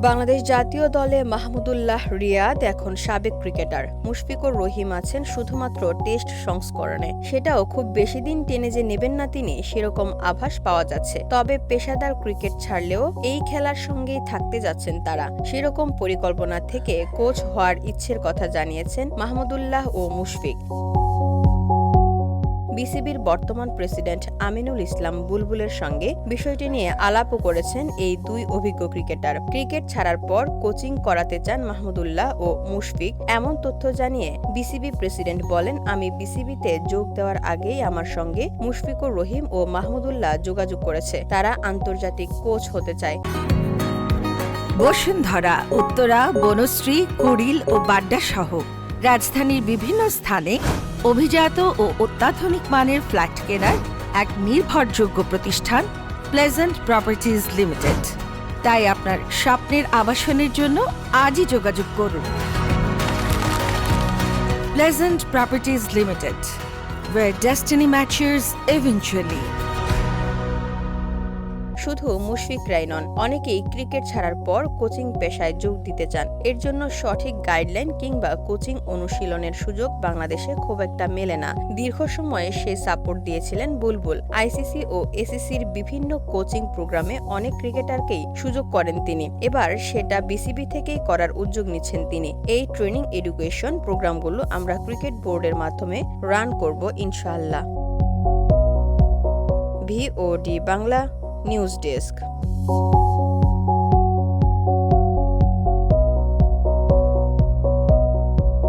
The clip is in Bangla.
বাংলাদেশ জাতীয় দলে মাহমুদুল্লাহ রিয়াদ এখন সাবেক ক্রিকেটার। মুশফিকুর রহিম আছেন শুধুমাত্র টেস্ট সংস্করণে, সেটাও খুব বেশি দিন টেনে যে নেবেন না তিনি, সেরকম আভাস পাওয়া যাচ্ছে। তবে পেশাদার ক্রিকেট ছাড়লেও এই খেলার সঙ্গেই থাকতে যাচ্ছেন তারা, সেরকম পরিকল্পনা থেকে কোচ হওয়ার ইচ্ছের কথা জানিয়েছেন মাহমুদুল্লাহ ও মুশফিক। বিসিবির বর্তমান প্রেসিডেন্ট আমিনুল ইসলাম বুলবুলের সঙ্গে বিষয়টি নিয়ে আলাপও করেছেন এই দুই অভিজ্ঞ ক্রিকেটার। ক্রিকেট ছাড়ার পর কোচিং করাতে চান মাহমুদুল্লাহ ও মুশফিক, এমন তথ্য জানিয়ে বিসিবি প্রেসিডেন্ট বলেন, আমি বিসিবিতে যোগ দেওয়ার আগেই আমার সঙ্গে মুশফিকুর রহিম ও মাহমুদুল্লাহ যোগাযোগ করেছে, তারা আন্তর্জাতিক কোচ হতে চায়। বসুন্ধরা, উত্তরা, বনশ্রী, কুড়িল ও বাড্ডা সহ রাজধানীর বিভিন্ন স্থানে অভিজাত ও অত্যাধুনিক মানের ফ্ল্যাট কেনার এক নির্ভরযোগ্য প্রতিষ্ঠান প্লেজেন্ট প্রপার্টিজ লিমিটেড। তাই আপনার স্বপ্নের আবাসনের জন্য আজই যোগাযোগ করুন। Pleasant properties limited, where destiny matches eventually. শুধু মুশফিকরাই নন, অনেকেই ক্রিকেট ছাড়ার পর কোচিং পেশায় যোগ দিতে চান। এর জন্য সঠিক গাইডলাইন কিংবা কোচিং অনুশীলনের সুযোগ বাংলাদেশে খুব একটা মেলে না। দীর্ঘ সময়ে সে সাপোর্ট দিয়েছিলেন বুলবুল। আইসিসি ও এসিসির বিভিন্ন কোচিং প্রোগ্রামে অনেক ক্রিকেটারকেই সুযোগ করেন তিনি। এবার সেটা বিসিবি থেকেই করার উদ্যোগ নিচ্ছেন তিনি। এই ট্রেনিং এডুকেশন প্রোগ্রামগুলো আমরা ক্রিকেট বোর্ডের মাধ্যমে রান করব ইনশাআল্লাহ। VOD Bangla news desk.